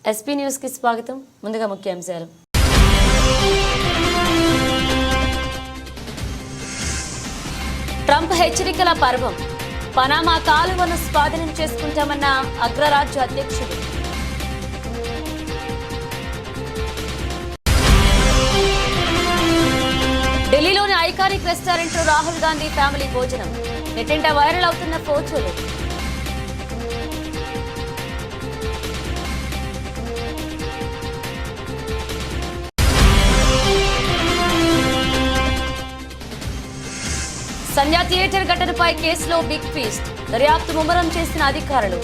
SP news కి స్వాగతం. ముందుగా ముఖ్యాంశాలు. ట్రంప్ హెచ్చరికల పర్వం. పనామా కాలువను స్వాధీనం చేసుకుంటామన్న అగ్రరాజ్య అధ్యక్షుడు. ఢిల్లీలోని ఐకానిక్ రెస్టారెంట్ లో రాహుల్ గాంధీ ఫ్యామిలీ భోజనం. నెట్టింట వైరల్ అవుతున్న ఫోటోలు. సంధ్యా థియేటర్ ఘటనపై కేసులో బిగ్ ఫీస్ట్. దర్యాప్తు ముమ్మరం చేసిన అధికారులు.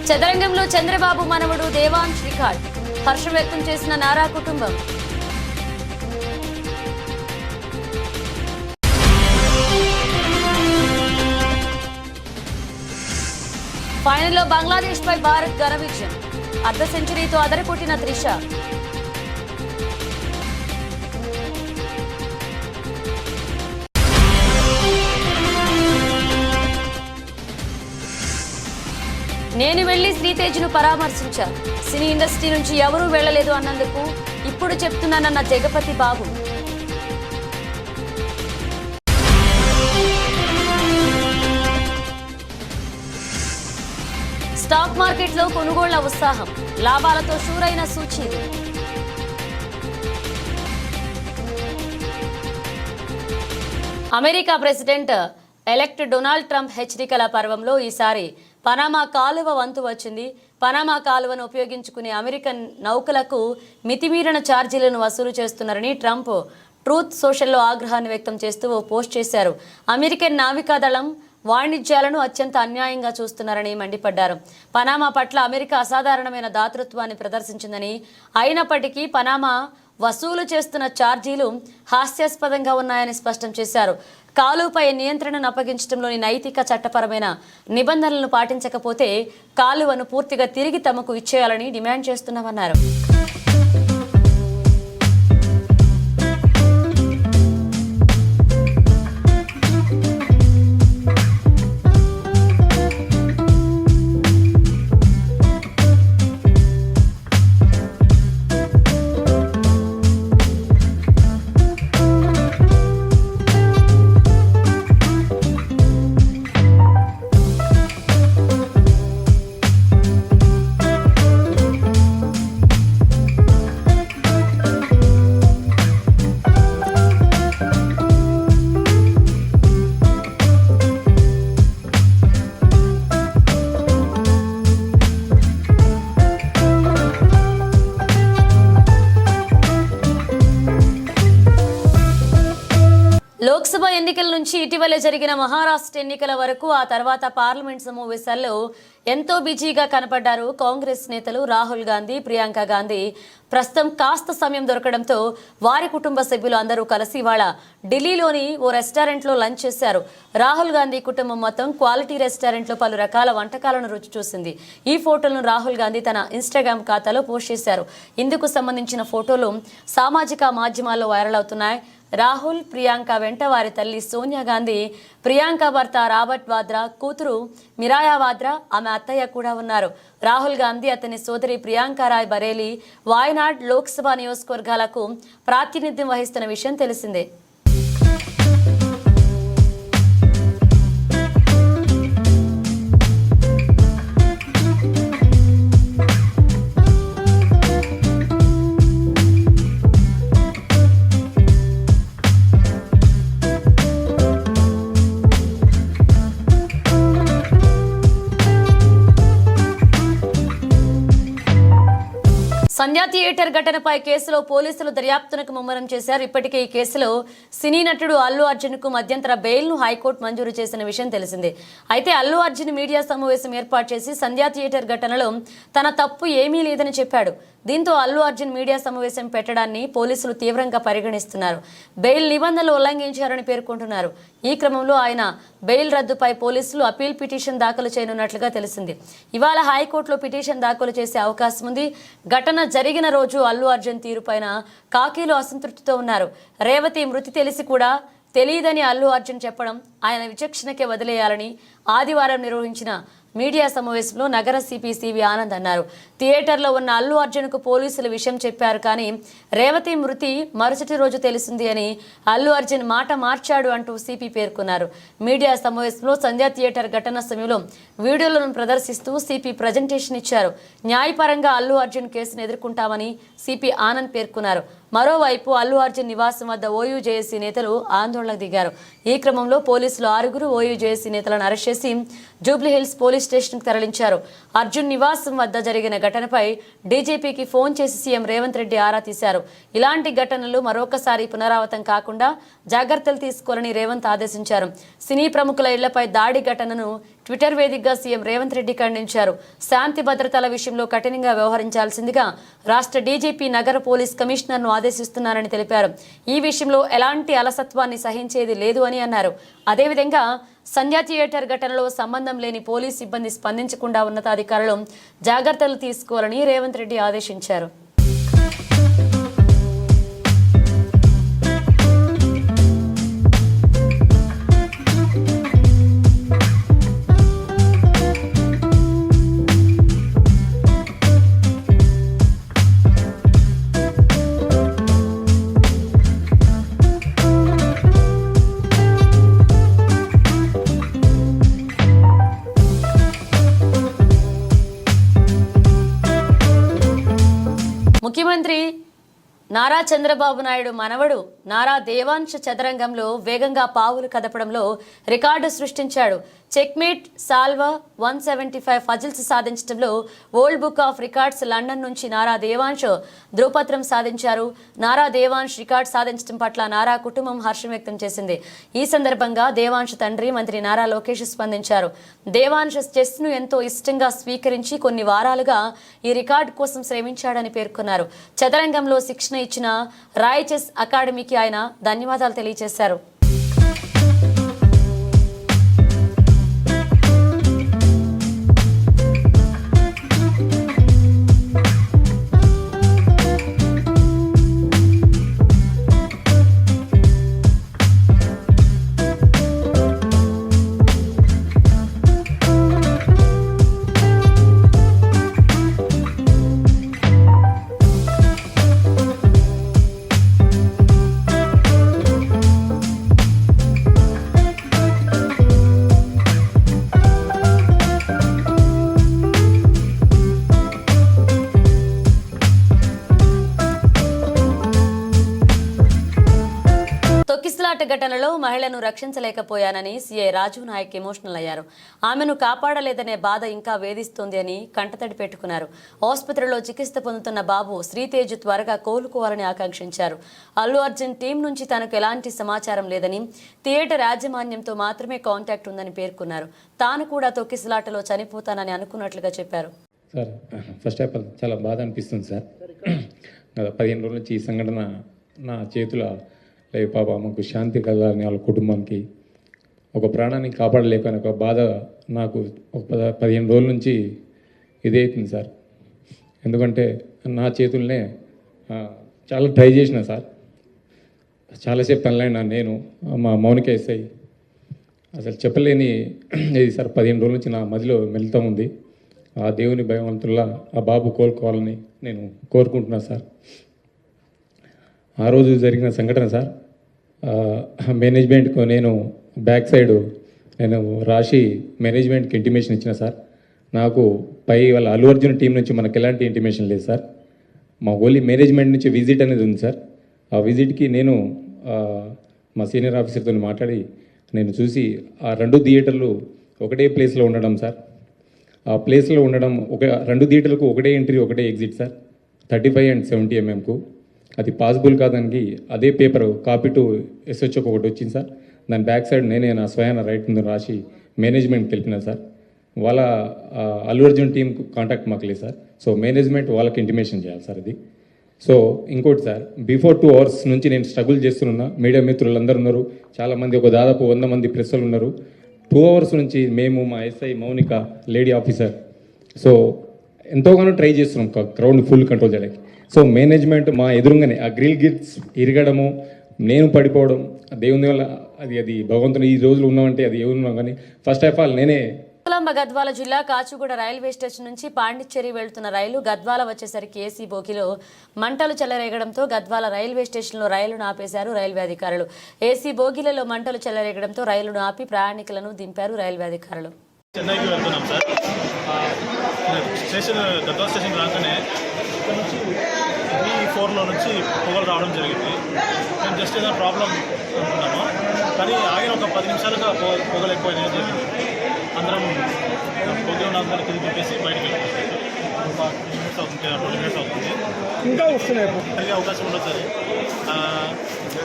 చదరంగంలో చంద్రబాబు మనవడు దేవాంశ్ రికార్డ్. హర్షం వ్యక్తం చేసిన నారా కుటుంబం. ఫైనల్లో బంగ్లాదేశ్ పై భారత్ ఘన విజయం. అర్ధ సెంచరీతో అదరకొట్టిన త్రిష. నేను వెళ్లి శ్రీతేజ్ను పరామర్శించా. సినీ ఇండస్ట్రీ నుంచి ఎవరూ వెళ్లలేదు అన్నందుకు ఇప్పుడు చెప్తున్నానన్న జగపతి బాబు. స్టాక్ మార్కెట్లో కొనుగోళ్ల ఉత్సాహం. లాభాలతో షూరైన సూచీలు. America president elect Donald Trump హెచ్చరికల పర్వంలో ఈసారి పనామా కాలువ వంతు వచ్చింది. పనామా కాలువను ఉపయోగించుకునే అమెరికన్ నౌకలకు మితిమీరిన ఛార్జీలను వసూలు చేస్తున్నారని ట్రంప్ ట్రూత్ సోషల్లో ఆగ్రహాన్ని వ్యక్తం చేస్తూ ఓ పోస్ట్ చేశారు. అమెరికన్ నావికాదళం వాణిజ్యాలను అత్యంత అన్యాయంగా చూస్తున్నారని మండిపడ్డారు. పనామా పట్ల అమెరికా అసాధారణమైన దాతృత్వాన్ని ప్రదర్శించిందని, అయినప్పటికీ పనామా వసూలు చేస్తున్న ఛార్జీలు హాస్యాస్పదంగా ఉన్నాయని స్పష్టం చేశారు. కాలువపై నియంత్రణను అప్పగించడంలోని నైతిక చట్టపరమైన నిబంధనలను పాటించకపోతే కాలువను పూర్తిగా తిరిగి తమకు ఇచ్చేయాలని డిమాండ్ చేస్తున్నామన్నారు. లోక్సభ ఎన్నికల నుంచి ఇటీవలే జరిగిన మహారాష్ట్ర ఎన్నికల వరకు, ఆ తర్వాత పార్లమెంట్ సమావేశాల్లో ఎంతో బిజీగా కనపడ్డారు కాంగ్రెస్ నేతలు రాహుల్ గాంధీ, ప్రియాంక గాంధీ. ప్రస్తుతం కాస్త సమయం దొరకడంతో వారి కుటుంబ సభ్యులు అందరూ కలిసి ఇవాళ ఢిల్లీలోని ఓ రెస్టారెంట్లో లంచ్ చేశారు. రాహుల్ గాంధీ కుటుంబం మొత్తం క్వాలిటీ రెస్టారెంట్లో పలు రకాల వంటకాలను రుచి చూసింది. ఈ ఫోటోలను రాహుల్ గాంధీ తన ఇన్స్టాగ్రామ్ ఖాతాలో పోస్ట్ చేశారు. ఇందుకు సంబంధించిన ఫోటోలు సామాజిక మాధ్యమాల్లో వైరల్ అవుతున్నాయి. రాహుల్, ప్రియాంక వెంట వారి తల్లి సోనియా గాంధీ, ప్రియాంక భర్త రాబర్ట్ వాద్రా, కూతురు మిరాయా వాద్రా, ఆమె అత్తయ్య కూడా ఉన్నారు. రాహుల్ గాంధీ అతని సోదరి ప్రియాంక రాయ్ బరేలీ, వాయనాడ్ లోక్సభ నియోజకవర్గాలకు ప్రాతినిధ్యం వహిస్తున్న విషయం తెలిసిందే. సంధ్యా థియేటర్ ఘటనపై కేసులో పోలీసులు దర్యాప్తునకు ముమ్మరం చేశారు. ఇప్పటికే ఈ కేసులో సినీ నటుడు అల్లు అర్జున్ కు మధ్యంతర బెయిల్ను హైకోర్టు మంజూరు చేసిన విషయం తెలిసిందే. అయితే అల్లు అర్జున్ మీడియా సమావేశం ఏర్పాటు చేసి సంధ్యా థియేటర్ ఘటనలో తన తప్పు ఏమీ లేదని చెప్పాడు. దీంతో అల్లు అర్జున్ మీడియా సమావేశం పెట్టడాన్ని పోలీసులు తీవ్రంగా పరిగణిస్తున్నారు. బెయిల్ నిబంధనలు ఉల్లంఘించారని పేర్కొంటున్నారు. ఈ క్రమంలో ఆయన బెయిల్ రద్దుపై పోలీసులు అపీల్ పిటిషన్ దాఖలు చేయనున్నట్లుగా తెలిసింది. ఇవాళ హైకోర్టులో పిటిషన్ దాఖలు చేసే అవకాశం ఉంది. ఘటన జరిగిన రోజు అల్లు అర్జున్ తీరుపైన కాకీలు అసంతృప్తితో ఉన్నారు. రేవతి మృతి తెలిసి కూడా తెలియదని అల్లు అర్జున్ చెప్పడం ఆయన విచక్షణకే వదిలేయాలని ఆదివారం నిర్వహించిన మీడియా సమావేశంలో నగర సిపి సివి ఆనంద్ అన్నారు. థియేటర్లో ఉన్న అల్లు అర్జున్కు పోలీసులు విషయం చెప్పారు, కానీ రేవతి మృతి మరుసటి రోజు తెలిసింది అని అల్లు అర్జున్ మాట మార్చాడు అంటూ సిపి పేర్కొన్నారు. మీడియా సమావేశంలో సంధ్యా థియేటర్ ఘటన సమయంలో వీడియోలను ప్రదర్శిస్తూ సిపి ప్రజెంటేషన్ ఇచ్చారు. న్యాయపరంగా అల్లు అర్జున్ కేసును ఎదుర్కొంటామని సిపి ఆనంద్ పేర్కొన్నారు. మరోవైపు అల్లు అర్జున్ నివాసం వద్ద ఓయూ జేఏసీ నేతలు ఆందోళనకు దిగారు. ఈ క్రమంలో పోలీసులు 6 ఓయూ జేఏసీ నేతలను అరెస్ట్ చేసి జూబ్లీహిల్స్ పోలీస్ స్టేషన్కు తరలించారు. అర్జున్ నివాసం వద్ద జరిగిన ఘటనపై డీజీపీకి ఫోన్ చేసి సీఎం రేవంత్ రెడ్డి ఆరా తీశారు. ఇలాంటి ఘటనలు మరొకసారి పునరావృతం కాకుండా జాగ్రత్తలు తీసుకోవాలని రేవంత్ ఆదేశించారు. సినీ ప్రముఖుల ఇళ్లపై దాడి ఘటనను ట్విట్టర్ వేదికగా సీఎం రేవంత్ రెడ్డి ఖండించారు. శాంతి భద్రతల విషయంలో కఠినంగా వ్యవహరించాల్సిందిగా రాష్ట్ర డీజీపీ నగర పోలీస్ కమిషనర్ను ఆదేశిస్తున్నారని తెలిపారు. ఈ విషయంలో ఎలాంటి అలసత్వాన్ని సహించేది లేదు అని అన్నారు. అదేవిధంగా సంధ్యా థియేటర్ ఘటనలో సంబంధం లేని పోలీస్ సిబ్బంది స్పందించకుండా ఉన్నతాధికారులు జాగ్రత్తలు తీసుకోవాలని రేవంత్ రెడ్డి ఆదేశించారు. ముఖ్యమంత్రి నారా చంద్రబాబు నాయుడు మనవడు నారా దేవాంశ్ చదరంగంలో వేగంగా పావులు కదపడంలో రికార్డు సృష్టించాడు. చెక్మేట్ సాల్వా 175 ఫజిల్స్ సాధించడంలో world book of records London నుంచి నారా దేవాంశ్ ధృవపత్రం సాధించారు. నారా దేవాంశ్ రికార్డు సాధించడం పట్ల నారా కుటుంబం హర్షం వ్యక్తం చేసింది. ఈ సందర్భంగా దేవాంశ్ తండ్రి మంత్రి నారా లోకేష్ స్పందించారు. దేవాంశ్ చెస్ను ఎంతో ఇష్టంగా స్వీకరించి కొన్ని వారాలుగా ఈ రికార్డు కోసం శ్రమించాడని పేర్కొన్నారు. చదరంగంలో శిక్షణ ఇచ్చిన రాయ్ చెస్ అకాడమీకి ఆయన ధన్యవాదాలు తెలియజేశారు. తొక్కిసలాట ఘటనలో మహిళను రక్షించలేకపోయానని సీఐ రాజు నాయక్ ఎమోషనల్ అయ్యారు. ఆమెను కాపాడలేదనే బాధ ఇంకా వేధిస్తోంది అని కంటతడి పెట్టుకున్నారు. ఆసుపత్రిలో చికిత్స పొందుతున్న బాబు శ్రీతేజ్ త్వరగా కోలుకోవాలని ఆకాంక్షించారు. అల్లు అర్జున్ టీం నుంచి తనకు ఎలాంటి సమాచారం లేదని, థియేటర్ యాజమాన్యంతో మాత్రమే కాంటాక్ట్ ఉందని పేర్కొన్నారు. తాను కూడా తొక్కిసలాటలో చనిపోతానని అనుకున్నట్లుగా చెప్పారు. సార్, ఫస్ట్ ఆఫ్ ఆల్ చాలా బాధ అనిపిస్తుంది సార్. గత 15 రోజుల నుంచి ఈ సంఘటన నా చేతుల లేదు. పాప మాకు శాంతి కలగాలని వాళ్ళ కుటుంబానికి ఒక ప్రాణాన్ని కాపాడలేకని ఒక బాధ నాకు ఒక 15 రోజుల నుంచి ఇదే అవుతుంది సార్. ఎందుకంటే నా చేతుల్నే చాలా ట్రై చేసిన సార్. చాలాసేపు తనలైనా నేను మా మౌనిక ఎస్ఐ అసలు చెప్పలేని ఇది సార్. 15 రోజుల నుంచి నా మదిలో మెలుతా ఉంది. ఆ దేవుని భగవంతుల్లా ఆ బాబు కోలుకోవాలని నేను కోరుకుంటున్నాను సార్. ఆ రోజు జరిగిన సంఘటన సార్, మేనేజ్మెంట్కు నేను బ్యాక్ సైడ్ నేను రాసి మేనేజ్మెంట్కి ఇంటిమేషన్ ఇచ్చిన సార్. నాకు పై వాళ్ళ అల్లు అర్జున్ టీం నుంచి మనకు ఎలాంటి ఇంటిమేషన్ లేదు సార్. మా ఓన్లీ మేనేజ్మెంట్ నుంచి విజిట్ అనేది ఉంది సార్. ఆ విజిట్కి నేను మా సీనియర్ ఆఫీసర్తో మాట్లాడి నేను చూసి ఆ 2 థియేటర్లు ఒకటే ప్లేస్లో ఉండడం సార్. ఆ ప్లేస్లో ఉండడం 2 థియేటర్లకు ఒకటే ఎంట్రీ ఒకటే ఎగ్జిట్ సార్. 35 and 70 mm అది పాసిబుల్ కాదానికి అదే పేపర్ కాపీ టు SHO ఒకటి వచ్చింది సార్. దాని బ్యాక్ సైడ్ నేనే నా స్వయాన రైట్ ముందు రాసి మేనేజ్మెంట్కి వెళ్ళినా సార్. వాళ్ళ అల్లు అర్జున్ టీం కాంటాక్ట్ మాకు లేదు సార్. సో మేనేజ్మెంట్ వాళ్ళకి ఇంటిమేషన్ చేయాలి సార్ ఇది. సో ఇంకోటి సార్, బిఫోర్ 2 hours నుంచి నేను స్ట్రగుల్ చేస్తున్నా. మీడియా మిత్రులు అందరూ ఉన్నారు, చాలామంది, ఒక దాదాపు 100 మంది ప్రెస్సులు ఉన్నారు. 2 hours నుంచి మేము, మా SI Mounika lady officer, so ఎంతోగానో ట్రై చేస్తున్నాం క్రౌడ్ ఫుల్ కంట్రోల్ చేయడానికి. సో మేనేజ్మెంట్ మా ఎదురుగానే ఆ గ్రిల్ గిట్స్ ఇరగడము, నేను పడిపోవడం, దేవుని వల్ల అది భగవంతుని ఈ రోజులు ఉన్నామంటే అది ఏమున్నాం. కానీ ఫస్ట్ ఆఫ్ ఆల్ నేనే గద్వాల జిల్లా కాచిగూడ రైల్వే స్టేషన్ నుంచి పాండిచ్చేరి వెళ్తున్న రైలు గద్వాల వచ్చేసరికి ఏసీ బోగిలో మంటలు చెలరేగడంతో గద్వాల రైల్వే స్టేషన్లో రైలును ఆపేశారు రైల్వే అధికారులు. ఏసీ బోగిలలో మంటలు చెలరేగడంతో రైలును ఆపి ప్రయాణికులను దింపారు రైల్వే అధికారులు. చెన్నైకి వెళ్తున్నాం సార్. గద్వాల స్టేషన్ రాగానే ఇక్కడ నుంచి B4లో నుంచి పొగలు రావడం జరిగింది. మేము జస్ట్ ఏదైనా ప్రాబ్లం అనుకున్నాము, కానీ ఆగిన ఒక 10 నిమిషాలుగా పొగలు ఎక్కువైనాయి జరిగింది. అందరం పొగలు అందరం కింద పెట్టేసి బయటకు వెళ్ళిపోతాం. ఒక 20 minutes అవుతుంది. ఇంకా వస్తున్నాయి కలిగే అవకాశం ఉండదు సార్.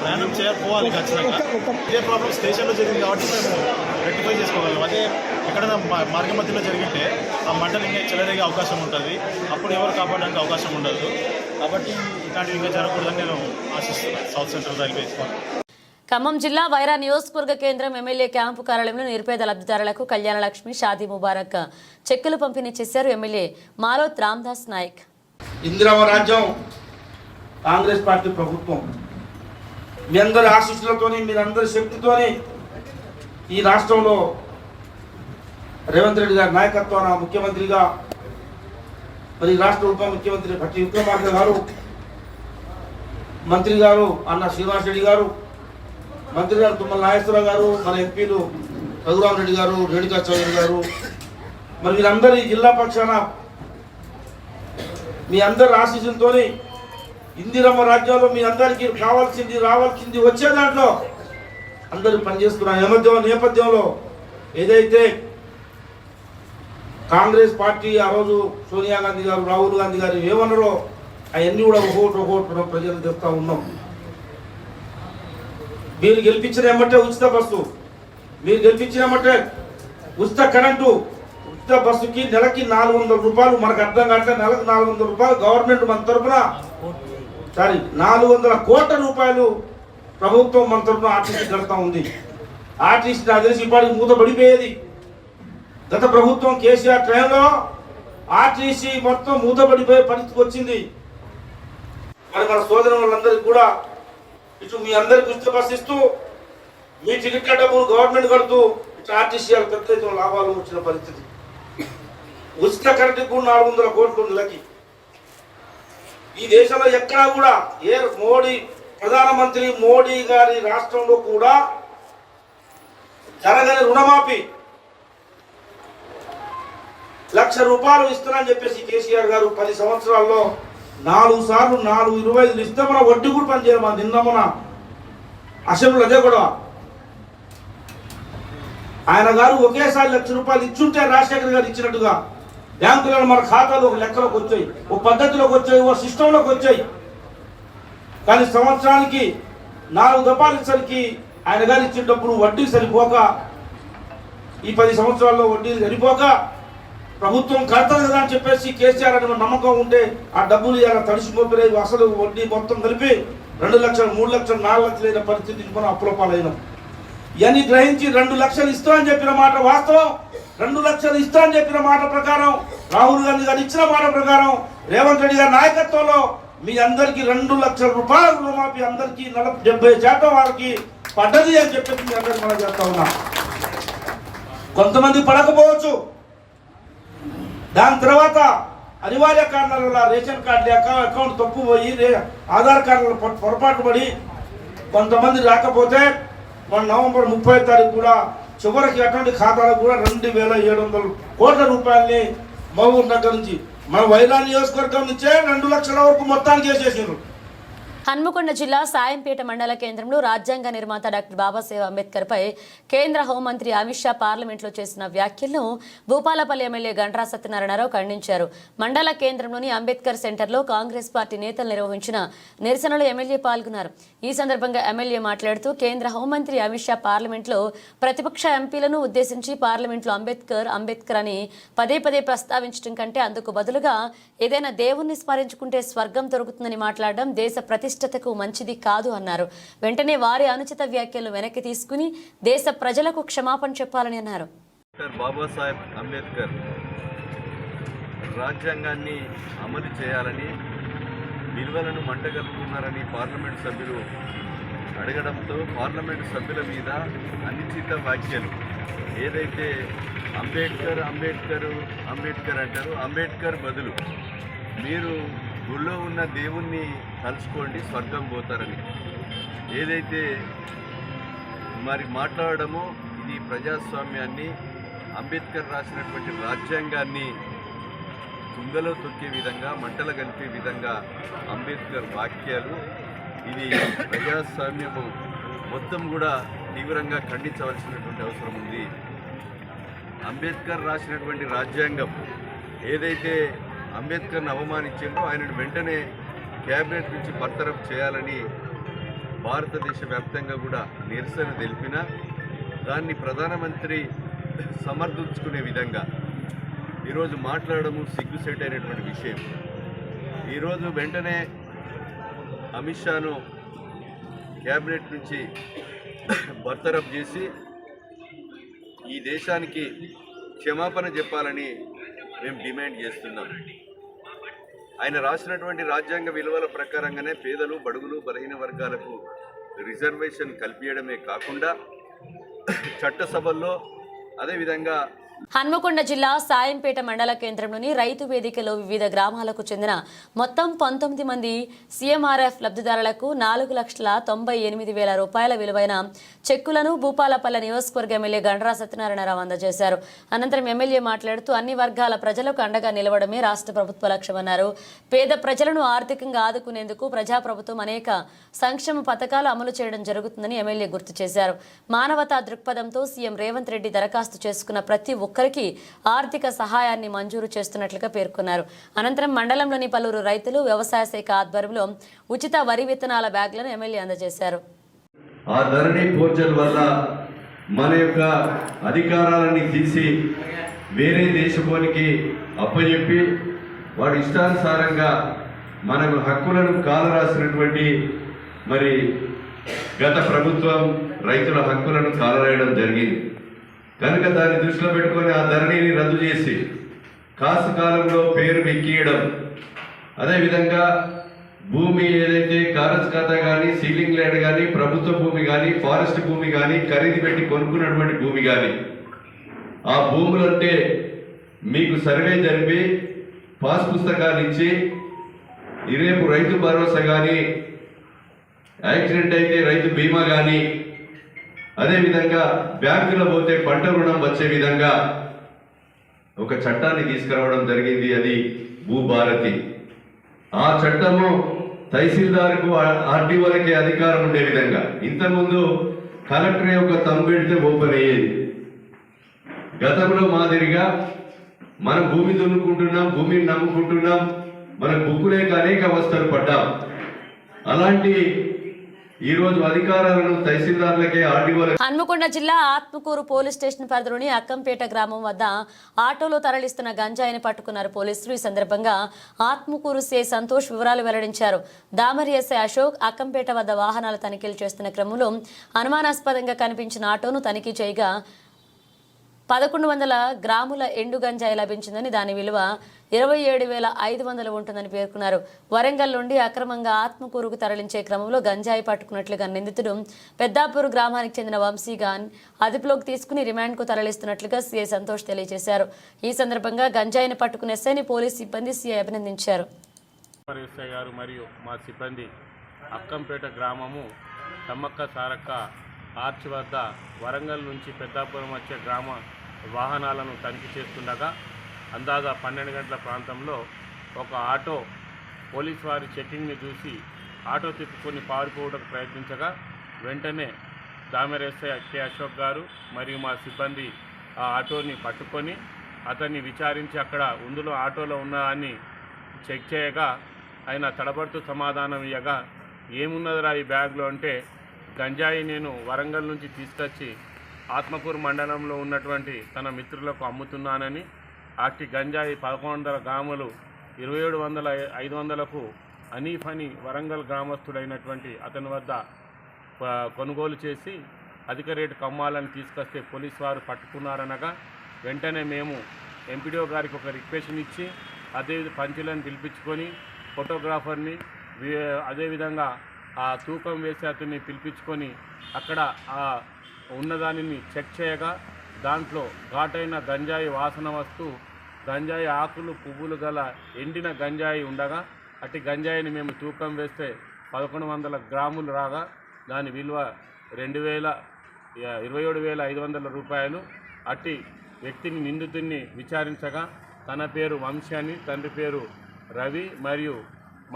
ప్రయాణం పోవాలి ఖచ్చితంగా. ఇదే ప్రాబ్లం స్టేషన్లో జరిగింది కాబట్టి మేము రెక్టిఫై చేసుకోగలం. అదే ఎక్కడైనా మార్గ మధ్యలో జరిగితే ఆ మంటలు ఇంకా చెలరేగే అవకాశం ఉంటుంది. అప్పుడు ఎవరు కాపాడడానికి అవకాశం ఉండదు. కాబట్టి ఇలాంటివి ఇంకా జరగకూడదని నేను ఆశిస్తున్నాను. South central railway. ఖమ్మం జిల్లా వైరా నియోజకవర్గ కేంద్రం ఎమ్మెల్యే క్యాంపు కార్యాలయంలో నిరుపేద లబ్ధిదారులకు కళ్యాణ లక్ష్మి, షాదీ ముబారక్ చెక్కులు పంపిణీ చేశారు ఎమ్మెల్యే మాలోత్ రామ్దాస్ నాయక్. ఇందిరమ్మ రాజ్యం, కాంగ్రెస్ పార్టీ ప్రభుత్వం, మీ అందరి ఆశీస్సులతోని, మీరందరి శక్తితోని ఈ రాష్ట్రంలో రేవంత్ రెడ్డి గారి నాయకత్వాన ముఖ్యమంత్రిగా, మరి రాష్ట్ర ఉప ముఖ్యమంత్రి భట్టి విక్రమార్క గారు, మంత్రి గారు అన్న శ్రీనివాస్ రెడ్డి గారు, మంత్రి గారు తుమ్మల నాగేశ్వరరావు గారు, మన ఎంపీలు రఘురామ్ రెడ్డి గారు, రేణుకా చౌదరి గారు, మరి వీరందరి జిల్లా పక్షాన మీ అందరి ఆశీస్సులతో ఇందిరమ్మ రాజ్యంలో మీ అందరికీ కావాల్సింది రావాల్సింది వచ్చే దాంట్లో అందరూ పనిచేస్తున్న నేపథ్యంలో ఏదైతే కాంగ్రెస్ పార్టీ ఆ రోజు సోనియా గాంధీ గారు, రాహుల్ గాంధీ గారు ఏమన్నారో అవన్నీ కూడా ఒకటి ప్రజలు చెప్తా ఉన్నాం. మీరు గెలిపించిన ఏమంటే ఉచిత బస్సు, మీరు గెలిపించిన ఏమంటే ఉచిత కరెంటు, ఉచిత బస్సుకి నెలకి 400 రూపాయలు. మనకు అర్థం కావట్లే, నెలకు 400 రూపాయలు గవర్నమెంట్ మన తరఫున 400 కోట్ల రూపాయలు ప్రభుత్వం మన తరఫున ఆర్టీసీ కడతా ఉంది. ఆర్టీసీ నాకు తెలిసి ఇప్పటికి మూతపడిపోయేది. గత ప్రభుత్వం కేసీఆర్ టైంలో ఆర్టీసీ మొత్తం మూతపడిపోయే పరిస్థితికి వచ్చింది. మరి మన సోదరుల వాళ్ళందరికీ కూడా ఇటు మీ అందరికి ఉచిత బస్సు ఇస్తూ, మీ టికెట్ల డబ్బులు గవర్నమెంట్ కడుతూ, ఇటు ఆర్టీసీ పెద్ద ఎత్తున లాభాలు వచ్చిన పరిస్థితి. ఉచిత కరెంటుకు 400 కోట్లు నెలకి. ఈ దేశంలో ఎక్కడా కూడా ప్రధానమంత్రి మోడీ గారి రాష్ట్రంలో కూడా జరగని రుణమాఫీ 1,00,000 రూపాయలు ఇస్తానని చెప్పేసి కేసీఆర్ గారు 10 సంవత్సరాల్లో 4 సార్లు 4.25 ఇస్తే మన వడ్డీ కూడా పనిచేయాలి. మన నిన్న మన అసెంబ్లీ అదే కూడా ఆయన గారు ఒకేసారి 1,00,000 రూపాయలు ఇచ్చుంటే రాజశేఖర్ గారు ఇచ్చినట్టుగా బ్యాంకులలో మన ఖాతాలో ఒక లెక్కలోకి వచ్చాయి, ఒక పద్ధతిలోకి వచ్చాయి, ఒక సిస్టంలోకి వచ్చాయి. కానీ సంవత్సరానికి 4 దఫాలు ఇచ్చరికి ఆయన గారు ఇచ్చిన డబ్బులు వడ్డీ సరిపోక, ఈ 10 సంవత్సరాల్లో వడ్డీ సరిపోక ప్రభుత్వం కడతది కదా అని చెప్పేసి కేసీఆర్ అని నమ్మకం ఉంటే ఆ డబ్బులు ఇలా తడిసిపోయి అసలు వడ్డీ మొత్తం కలిపి 2 లక్షలు, 3 లక్షలు, 4 లక్షలు అయిన పరిస్థితికి మనం అప్పుల పాలైనాం. ఇవన్నీ గ్రహించి 2 లక్షలు ఇస్తామని చెప్పిన మాట వాస్తవం. 2 లక్షలు ఇస్తామని చెప్పిన మాట ప్రకారం, రాహుల్ గాంధీ గారు ఇచ్చిన మాట ప్రకారం, రేవంత్ రెడ్డి గారి నాయకత్వంలో మీ అందరికీ 2 లక్షల రూపాయలు రుణమాఫీ అందరికీ 70% వారికి పడ్డది అని చెప్పేసి మీ అందరికీ మనం చెప్తా ఉన్నాం. కొంతమంది పడకపోవచ్చు. దాని తర్వాత అనివార్య కారణాల వల్ల రేషన్ కార్డు లేక, అకౌంట్ తప్పు పోయి, ఆధార్ కార్డులో పొరపాటు పడి కొంతమంది రాకపోతే మన నవంబర్ 30 తారీఖు కూడా చివరికి అటువంటి ఖాతాలకు కూడా 2,700 కోట్ల రూపాయలని మహబూబ్ నగర్ నుంచి మన వైరా నియోజకవర్గం నుంచే 2 లక్షల వరకు మొత్తానికి వేసేసారు. హన్మకొండ జిల్లా సాయంపేట మండల కేంద్రంలో రాజ్యాంగ నిర్మాత డాక్టర్ బాబాసాహెబ్ అంబేద్కర్ పై కేంద్ర హోంమంత్రి అమిత్ షా పార్లమెంట్లో చేసిన వ్యాఖ్యలను భూపాలపల్లి ఎమ్మెల్యే గంట్రా సత్యనారాయణరావు ఖండించారు. మండల కేంద్రంలోని అంబేద్కర్ సెంటర్లో కాంగ్రెస్ పార్టీ నేతలు నిర్వహించిన నిరసనలో ఎమ్మెల్యే పాల్గొన్నారు. ఈ సందర్భంగా ఎమ్మెల్యే మాట్లాడుతూ కేంద్ర హోంమంత్రి అమిత్ షా పార్లమెంట్లో ప్రతిపక్ష ఎంపీలను ఉద్దేశించి పార్లమెంట్లో అంబేద్కర్ అని పదే పదే ప్రస్తావించడం కంటే అందుకు బదులుగా ఏదైనా దేవుణ్ణి స్మరించుకుంటే స్వర్గం దొరుకుతుందని మాట్లాడడం దేశ ప్రతిష్టతకు మంచిది కాదు అన్నారు. వెంటనే వారి అనుచిత వ్యాఖ్యలు వెనక్కి తీసుకుని దేశ ప్రజలకు క్షమాపణ చెప్పాలని అన్నారు. డాక్టర్ బాబాసాహెబ్ అంబేద్కర్ రాజ్యాంగాన్ని అమలు చేయాలని విలువలను మంటగలుపుతున్నారని పార్లమెంట్ సభ్యులు అడగడంతో పార్లమెంట్ సభ్యుల మీద అనుచిత వ్యాఖ్యలు ఏదైతే అంబేద్కర్ అంటారు, అంబేద్కర్ బదులు మీరు గుళ్ళో ఉన్న దేవుణ్ణి తలుచుకోండి స్వర్గం పోతారని ఏదైతే మరి మాట్లాడడమో ఇది ప్రజాస్వామ్యాన్ని, అంబేద్కర్ రాసినటువంటి రాజ్యాంగాన్ని తుంగలో తొక్కే విధంగా, మంటలు కలిపే విధంగా అంబేద్కర్ వాక్యాలు. ఇది ప్రజాస్వామ్యము మొత్తం కూడా తీవ్రంగా ఖండించవలసినటువంటి అవసరం ఉంది. అంబేద్కర్ రాసినటువంటి రాజ్యాంగం ఏదైతే అంబేద్కర్ని అవమానించిందో ఆయనను వెంటనే క్యాబినెట్ నుంచి బర్తరఫ్ చేయాలని భారతదేశ వ్యాప్తంగా కూడా నిరసన తెలిపిన దాన్ని ప్రధానమంత్రి సమర్థించుకునే విధంగా ఈరోజు మాట్లాడము సిగ్గుసేటైనటువంటి విషయం. ఈరోజు వెంటనే అమిత్ షాను క్యాబినెట్ నుంచి బర్తరఫ్ చేసి ఈ దేశానికి క్షమాపణ చెప్పాలని మేము డిమాండ్ చేస్తున్నాం. ఆయన రాసినటువంటి రాజ్యాంగ విలువల ప్రకారంగానే పేదలు, బడుగులు, బలహీన వర్గాలకు రిజర్వేషన్ కల్పించడమే కాకుండా చట్టసభల్లో అదేవిధంగా హన్మకొండ జిల్లా సాయంపేట మండల కేంద్రంలోని రైతు వేదికలో వివిధ గ్రామాలకు చెందిన మొత్తం 19 మంది సీఎంఆర్ఎఫ్ లబ్ధిదారులకు 4,98,000 రూపాయల విలువైన చెక్కులను భూపాలపల్లి నియోజకవర్గ ఎమ్మెల్యే గండ్రా సత్యనారాయణరావు అందజేశారు. అనంతరం ఎమ్మెల్యే మాట్లాడుతూ అన్ని వర్గాల ప్రజలకు అండగా నిలవడమే రాష్ట్ర ప్రభుత్వ లక్ష్యమన్నారు. పేద ప్రజలను ఆర్థికంగా ఆదుకునేందుకు ప్రజాప్రభుత్వం అనేక సంక్షేమ పథకాలు అమలు చేయడం జరుగుతుందని ఎమ్మెల్యే గుర్తు చేశారు. మానవతా దృక్పథంతో సీఎం రేవంత్ రెడ్డి దరఖాస్తు చేసుకున్న ప్రతి ఒక్కరికి ఆర్థిక సహాయాన్ని మంజూరు చేస్తున్నట్లుగా పేర్కొన్నారు. అనంతరం మండలంలోని పలువురు రైతులు వ్యవసాయ శాఖ ఆధ్వర్యంలో ఉచిత వరి విత్తనాల బ్యాగ్లను ఎమ్మెల్యే అందజేశారు. ఆ ధరణి పోర్టల్ వల్ల మన యొక్క అధికారాలని తీసి వేరే దేశపోనికి అప్పచెప్పి వాడి ఇష్టానుసారంగా మనకు హక్కులను కాలరాసినటువంటి మరి గత ప్రభుత్వం రైతుల హక్కులను కాలరాయడం జరిగింది. కనుక దాన్ని దృష్టిలో పెట్టుకొని ఆ ధరణిని రద్దు చేసి కాసు కాలంలో పేరు ఎక్కియడం, అదేవిధంగా భూమి ఏదైతే కారస్ ఖాతా కానీ, సీలింగ్ ల్యాండ్ కానీ, ప్రభుత్వ భూమి కానీ, ఫారెస్ట్ భూమి కానీ, ఖరీదు పెట్టి కొనుక్కున్నటువంటి భూమి కానీ ఆ భూములంటే మీకు సర్వే జరిపి పాస్ పుస్తకాలు ఇచ్చి రేపు రైతు భరోసా కానీ, యాక్సిడెంట్ అయితే రైతు బీమా కానీ, అదేవిధంగా బ్యాంకులో పోతే పంట రుణం వచ్చే విధంగా ఒక చట్టాన్ని తీసుకురావడం జరిగింది. అది భూభారతి. ఆ చట్టము తహసీల్దార్కు ఆర్డీఓలకి అధికారం ఉండే విధంగా, ఇంతకుముందు కలెక్టర్ యొక్క తంబు పెడితే ఓపెన్ అయ్యేది. గతంలో మాదిరిగా మనం భూమి దున్నుకుంటున్నాం, భూమిని నమ్ముకుంటున్నాం, మనకు బుక్కులేక అనేక అవస్థలు పడ్డాం. అలాంటి ఈరోజు అధికారాలను తహసీల్దార్లకే ఆర్డీఓలకే. హన్మకొండ జిల్లా ఆత్మకూరు పోలీస్ స్టేషన్ పరిధిలోని అక్కంపేట గ్రామం వద్ద ఆటోలో తరలిస్తున్న గంజాయిని పట్టుకున్నారు పోలీసులు. ఈ సందర్భంగా ఆత్మకూరు సే సంతోష్ వివరాలు వెల్లడించారు. దామరి ఎస్ఐ అశోక్ అక్కంపేట వద్ద వాహనాలు తనిఖీలు చేస్తున్న క్రమంలో అనుమానాస్పదంగా కనిపించిన ఆటోను తనిఖీ చేయగా 1100 గ్రాముల ఎండు గంజాయి లభించిందని, దాని విలువ 27,500 ఉంటుందని పేర్కొన్నారు. వరంగల్ నుండి అక్రమంగా ఆత్మకూరుకు తరలించే క్రమంలో గంజాయి పట్టుకున్నట్లుగా నిందితుడు పెద్దాపూర్ గ్రామానికి చెందిన వంశీగాన్ అదుపులోకి తీసుకుని రిమాండ్కు తరలిస్తున్నట్లుగా సీఐ సంతోష్ తెలియజేశారు. ఈ సందర్భంగా గంజాయిని పట్టుకున్న ఎస్ఐని పోలీస్ సిబ్బంది సీఐ అభినందించారు. ఎస్ఐ గారు మరియు మా సిబ్బంది అక్కంపేట గ్రామము తమ్మక్క సారక్క ఆర్చ్ వద్ద వరంగల్ నుంచి పెద్దాపురం వచ్చే గ్రామ వాహనాలను తనిఖీ చేస్తుండగా అందాజా 12 గంటల ప్రాంతంలో ఒక ఆటో పోలీస్ వారి చెకింగ్ని చూసి ఆటో తిప్పుకొని పారిపోవడానికి ప్రయత్నించగా వెంటనే దామెర ఎస్ఐ కె అశోక్ గారు మరియు మా సిబ్బంది ఆ ఆటోని పట్టుకొని అతన్ని విచారించి అక్కడ అందులో ఆటోలో ఉన్నదాన్ని చెక్ చేయగా ఆయన తడబడుతూ సమాధానం ఇవ్వగా ఏమున్నదిరా ఈ బ్యాగ్లో అంటే గంజాయి నేను వరంగల్ నుంచి తీసుకొచ్చి ఆత్మకూరు మండలంలో ఉన్నటువంటి తన మిత్రులకు అమ్ముతున్నానని అట్టి గంజాయి 1100 గ్రాములు 2700-500కు అనీఫ్ అని వరంగల్ గ్రామస్తుడైనటువంటి అతని వద్ద కొనుగోలు చేసి అధిక రేటుకు అమ్మాలని తీసుకొస్తే పోలీసు వారు పట్టుకున్నారనగా వెంటనే మేము ఎంపీడీఓ గారికి ఒక రిక్వెషన్ ఇచ్చి అదే పంచులను పిలిపించుకొని ఫోటోగ్రాఫర్ని అదేవిధంగా ఆ తూకం వేసి అతన్ని పిలిపించుకొని అక్కడ ఆ ఉన్నదానిని చెక్ చేయగా దాంట్లో ఘాటైన గంజాయి వాసన వస్తూ గంజాయి ఆకులు పువ్వులు గల ఎండిన గంజాయి ఉండగా అట్టి గంజాయిని మేము తూకం వేస్తే 1100 గ్రాములు రాగా దాని విలువ 27,500 రూపాయలు. అట్టి వ్యక్తిని నిందితుడిని విచారించగా తన పేరు వంశీ అని, తండ్రి పేరు రవి మరియు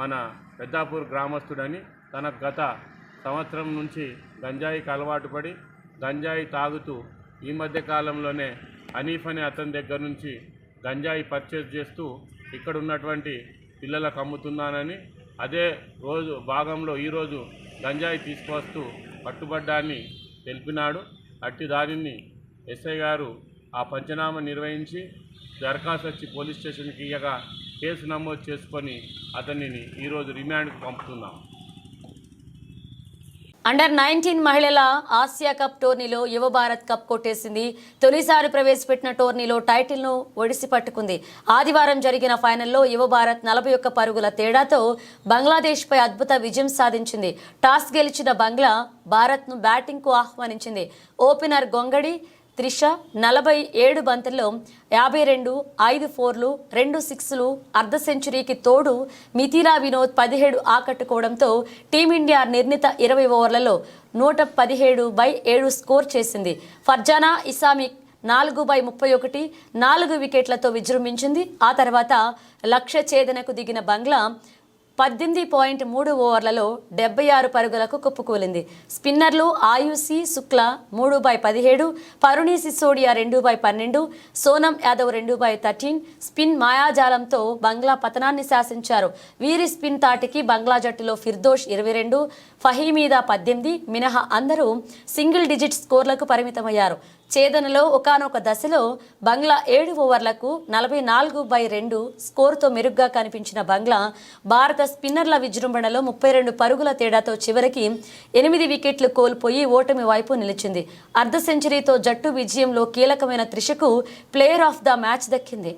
మన పెద్దాపూర్ గ్రామస్తుడని, తన గత సంవత్సరం నుంచి గంజాయికి అలవాటు పడి గంజాయి తాగుతూ ఈ మధ్య కాలంలోనే అనీఫ్ అనే అతని దగ్గర నుంచి గంజాయి పర్చేజ్ చేస్తూ ఇక్కడ ఉన్నటువంటి పిల్లలకు అమ్ముతున్నానని, అదే రోజు భాగంలో ఈరోజు గంజాయి తీసుకువస్తూ పట్టుబడ్డాన్ని తెలిపినాడు. అట్టి దానిని ఎస్ఐ గారు ఆ పంచనామా నిర్వహించి దరఖాస్తు వచ్చి పోలీస్ స్టేషన్కి ఇయ్యగా కేసు నమోదు చేసుకొని అతనిని ఈరోజు రిమాండ్కు పంపుతున్నాం. అండర్-19 మహిళల ఆసియా కప్ టోర్నీలో యువ భారత్ కప్ కొట్టేసింది. తొలిసారి ప్రవేశపెట్టిన టోర్నీలో టైటిల్ను ఒడిసి పట్టుకుంది. ఆదివారం జరిగిన ఫైనల్లో యువ భారత్ 41 పరుగుల తేడాతో బంగ్లాదేశ్పై అద్భుత విజయం సాధించింది. టాస్ గెలిచిన బంగ్లా భారత్ను బ్యాటింగ్కు ఆహ్వానించింది. ఓపెనర్ గొంగడి త్రిష 47 బంతుల్లో 52, 5 4లు, 2 6లు, అర్ధ సెంచరీకి తోడు మిథిలా వినోద్ 17 ఆకట్టుకోవడంతో టీమిండియా నిర్ణీత 20 ఓవర్లలో 117/7 స్కోర్ చేసింది. ఫర్జానా ఇస్లామిక్ 4/31 4 వికెట్లతో విజృంభించింది. ఆ తర్వాత లక్ష్య ఛేదనకు దిగిన బంగ్లా 18.3 ఓవర్లలో 76 పరుగులకు కుప్పకూలింది. స్పిన్నర్లు ఆయుషి శుక్లా 3/17, పరుణి సిసోడియా 2/12, సోనం యాదవ్ 2/13 స్పిన్ మాయాజాలంతో బంగ్లా పతనాన్ని శాసించారు. వీరి స్పిన్ తాటికి బంగ్లా జట్టులో ఫిర్దోష్ 22, ఫహీమీదా 18 మినహా అందరూ సింగిల్ డిజిట్ స్కోర్లకు పరిమితమయ్యారు. ఛేదనలో ఒకానొక దశలో బంగ్లా 7 ఓవర్లకు 44/2 స్కోరుతో మెరుగ్గా కనిపించిన బంగ్లా భారత స్పిన్నర్ల విజృంభణలో 32 పరుగుల తేడాతో చివరికి 8 వికెట్లు కోల్పోయి ఓటమి వైపు నిలిచింది. అర్ధ సెంచరీతో జట్టు విజయంలో కీలకమైన త్రిషకు ప్లేయర్ ఆఫ్ ద మ్యాచ్ దక్కింది.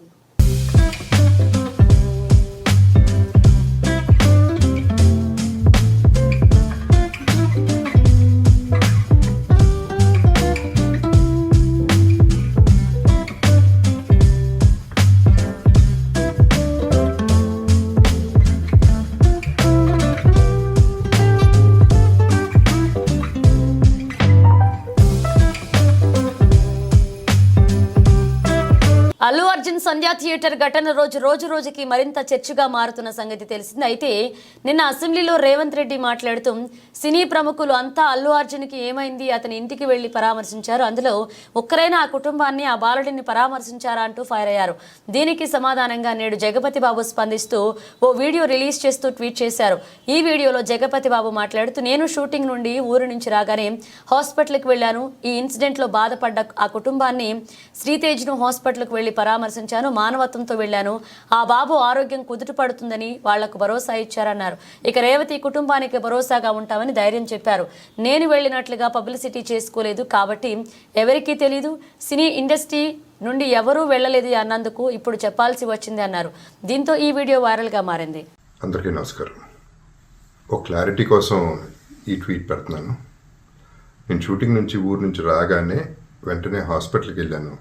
అల్లు అర్జున్ సంధ్యా థియేటర్ ఘటన రోజుకి మరింత చర్చగా మారుతున్న సంగతి తెలిసింది. అయితే నిన్న అసెంబ్లీలో రేవంత్ రెడ్డి మాట్లాడుతూ సినీ ప్రముఖులు అంతా అల్లు అర్జున్కి ఏమైంది, అతని ఇంటికి వెళ్లి పరామర్శించారు, అందులో ఒక్కరైనా ఆ కుటుంబాన్ని ఆ బాలుడిని పరామర్శించారా అంటూ ఫైర్ అయ్యారు. దీనికి సమాధానంగా నేడు జగపతి బాబు స్పందిస్తూ ఓ వీడియో రిలీజ్ చేస్తూ ట్వీట్ చేశారు. ఈ వీడియోలో జగపతి బాబు మాట్లాడుతూ నేను షూటింగ్ నుండి ఊరు నుంచి రాగానే హాస్పిటల్కి వెళ్ళాను. ఈ ఇన్సిడెంట్లో బాధపడ్డ ఆ కుటుంబాన్ని శ్రీతేజ్ను హాస్పిటల్కి వెళ్లి పరామర్శించాను. మానవత్వంతో వెళ్లాను. ఆ బాబు ఆరోగ్యం కుదుట పడుతుందని వాళ్లకు భరోసా ఇచ్చారన్నారు. ఇక రేవతి కుటుంబానికి భరోసాగా ఉంటామని ధైర్యం చెప్పారు. నేను వెళ్ళినట్లుగా పబ్లిసిటీ చేసుకోలేదు కాబట్టి ఎవరికీ తెలీదు. సినీ ఇండస్ట్రీ నుండి ఎవరూ వెళ్ళలేదు అన్నందుకు ఇప్పుడు చెప్పాల్సి వచ్చింది అన్నారు. దీంతో ఈ వీడియో వైరల్గా మారింది. అందరికీ నమస్కారం. ఒక క్లారిటీ కోసం ఈ ట్వీట్ పెడుతున్నాను. నేను షూటింగ్ నుంచి ఊరు నుంచి రాగానే వెంటనే హాస్పిటల్కి వెళ్ళాను.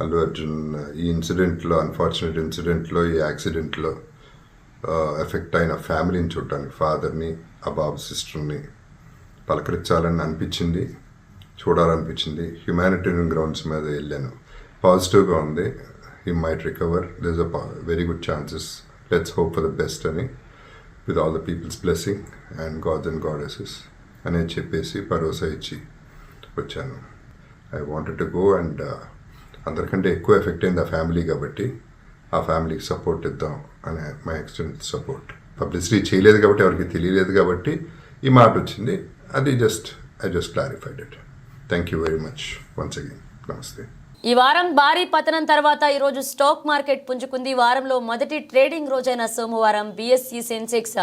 అల్లు అర్జున్ ఈ ఇన్సిడెంట్లో, అన్ఫార్చునేట్ ఇన్సిడెంట్లో, ఈ యాక్సిడెంట్లో ఎఫెక్ట్ అయిన ఫ్యామిలీని చూడటానికి, ఫాదర్ని, ఆ బాబు సిస్టర్ని పలకరించాలని అనిపించింది, చూడాలనిపించింది. హ్యుమానిటేరియన్ గ్రౌండ్స్ మీద వెళ్ళాను. పాజిటివ్గా ఉంది. He might recover, there is a very good chances, let's hope for the best అని with all the peoples blessing and gods and goddesses అనేది చెప్పేసి భరోసా ఇచ్చి వచ్చాను. I wanted to go and అందరికంటే ఎక్కువ ఎఫెక్ట్ అయింది ఆ ఫ్యామిలీ కాబట్టి ఆ ఫ్యామిలీకి సపోర్ట్ ఇద్దాం అనే మై ఎక్స్టెంట్ సపోర్ట్. పబ్లిసిటీ చేయలేదు కాబట్టి ఎవరికి తెలియలేదు కాబట్టి ఈ మాట వచ్చింది. అది I just clarified it. Thank you very much once again. నమస్తే. ఈ వారం భారీ పతనం తర్వాత ఈరోజు స్టాక్ మార్కెట్ పుంజుకుంది. వారంలో మొదటి ట్రేడింగ్ రోజైన సోమవారం బీఎస్ఈ సెన్సెక్స్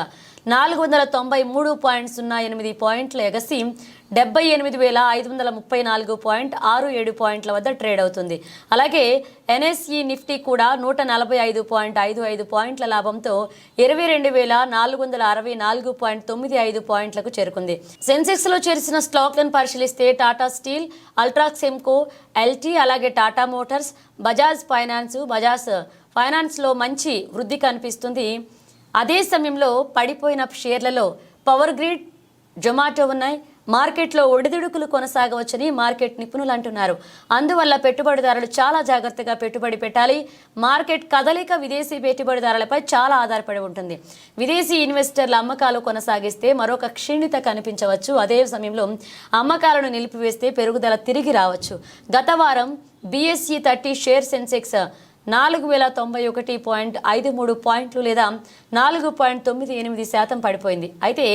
493.08 పాయింట్ల ఎగసి 78,534.67 పాయింట్ల వద్ద ట్రేడ్ అవుతుంది. అలాగే ఎన్ఎస్ఈ నిఫ్టీ కూడా 145.55 పాయింట్ల లాభంతో 22,464.95 పాయింట్లకు చేరుకుంది. సెన్సెక్స్లో చేర్చిన స్టాక్లను పరిశీలిస్తే టాటా స్టీల్, అల్ట్రాక్స్ సెమ్కో, ఎల్టీ, అలాగే టాటా మోటార్స్, బజాజ్ ఫైనాన్స్లో మంచి వృద్ధి కనిపిస్తుంది. అదే సమయంలో పడిపోయిన షేర్లలో పవర్ గ్రిడ్, జొమాటో ఉన్నాయి. మార్కెట్లో ఒడిదుడుకులు కొనసాగవచ్చని మార్కెట్ నిపుణులు అంటున్నారు. అందువల్ల పెట్టుబడిదారులు చాలా జాగ్రత్తగా పెట్టుబడి పెట్టాలి. మార్కెట్ కదలిక విదేశీ పెట్టుబడిదారులపై చాలా ఆధారపడి ఉంటుంది. విదేశీ ఇన్వెస్టర్ల అమ్మకాలు కొనసాగిస్తే మరొక క్షీణత కనిపించవచ్చు. అదే సమయంలో అమ్మకాలను నిలిపివేస్తే పెరుగుదల తిరిగి రావచ్చు. గత వారం బీఎస్ఈ 30 షేర్ సెన్సెక్స్ 4,091.53 పాయింట్లు లేదా 4.98% పడిపోయింది. అయితే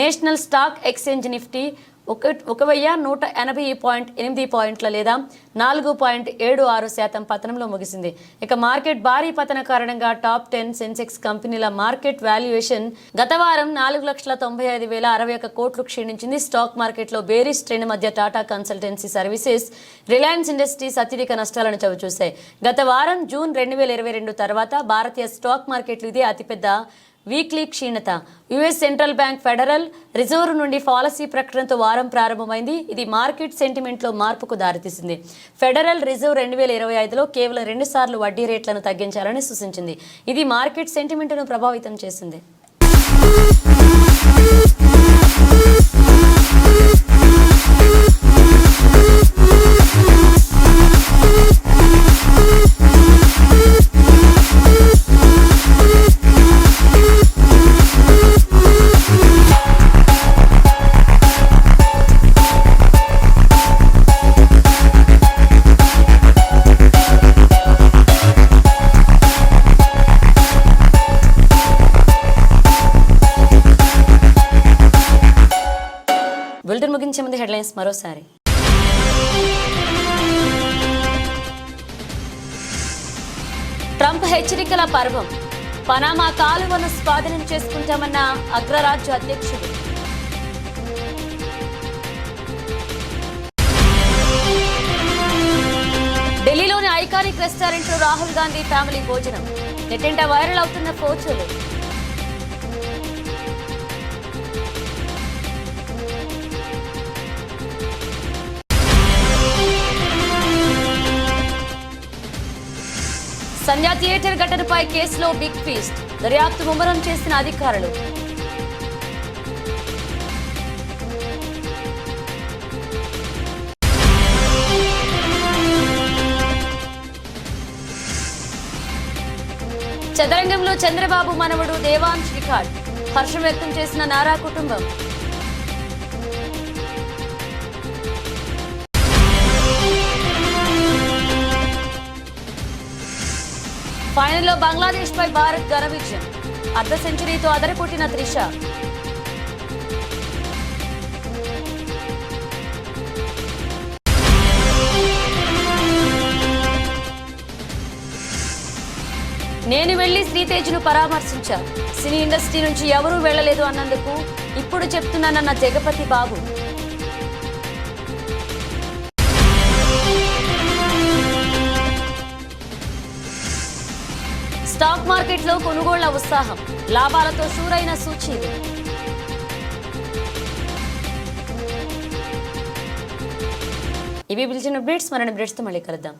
నేషనల్ స్టాక్ ఎక్స్చేంజ్ నిఫ్టీ 1,180.8 పాయింట్ల లేదా 4.76% పతనంలో ముగిసింది. ఇక మార్కెట్ భారీ పతన కారణంగా టాప్ 10 సెన్సెక్స్ కంపెనీల మార్కెట్ వాల్యుయేషన్ గత వారం 4,95,061 కోట్లు క్షీణించింది. స్టాక్ మార్కెట్లో బేరిష్ ట్రెండ్ మధ్య Tata consultancy services, Reliance industries అత్యధిక నష్టాలను చవిచూశాయి. గత వారం జూన్ 2022 తర్వాత భారతీయ స్టాక్ మార్కెట్లు ఇదే అతిపెద్ద వీక్లీ క్షీణత. US central bank federal reserve నుండి పాలసీ ప్రకటనతో వారం ప్రారంభమైంది. ఇది మార్కెట్ సెంటిమెంట్లో మార్పుకు దారితీసింది. ఫెడరల్ రిజర్వ్ 2025లో కేవలం 2 సార్లు వడ్డీ రేట్లను తగ్గించాలని సూచించింది. ఇది మార్కెట్ సెంటిమెంట్ను ప్రభావితం చేసింది. బులెటిన్ ముగించే ముందు హెడ్లైన్స్ మరోసారి. ట్రంప్ హెచ్చరికల పర్వం. పనామా కాలువను స్వాధీనం చేసుకుంటామన్న అగ్రరాజ్య అధ్యక్షుడు. ఢిల్లీలోని ఐకానిక్ రెస్టారెంట్లో రాహుల్ గాంధీ ఫ్యామిలీ భోజనం. నెట్టింట వైరల్ అవుతున్న ఫోటోలు. సంధ్యా థియేటర్ ఘటనపై కేసులో బిగ్ ట్విస్ట్. దర్యాప్తు ముమ్మరం చేసిన అధికారులు. చదరంగంలో చంద్రబాబు మనవడు దేవాంశ్ రికార్డ్. హర్షం వ్యక్తం చేసిన నారా కుటుంబం. ఫైనల్లో బంగ్లాదేశ్ పై భారత్ ఘన విజయం. అర్ధ సెంచరీతో అదరకొట్టిన త్రిష. నేను వెళ్లి శ్రీతేజ్ను పరామర్శించా. సినీ ఇండస్ట్రీ నుంచి ఎవరూ వెళ్లలేదు అన్నందుకు ఇప్పుడు చెప్తున్నానన్న జగపతి బాబు. స్టాక్ మార్కెట్లో కొనుగోళ్ల ఉత్సాహం. లాభాలతో షూరైన సూచీలు. ఇవి బులెటిన్ అప్డేట్స్. మరిన్ని అప్డేట్స్తో మళ్ళీ కలుద్దాం.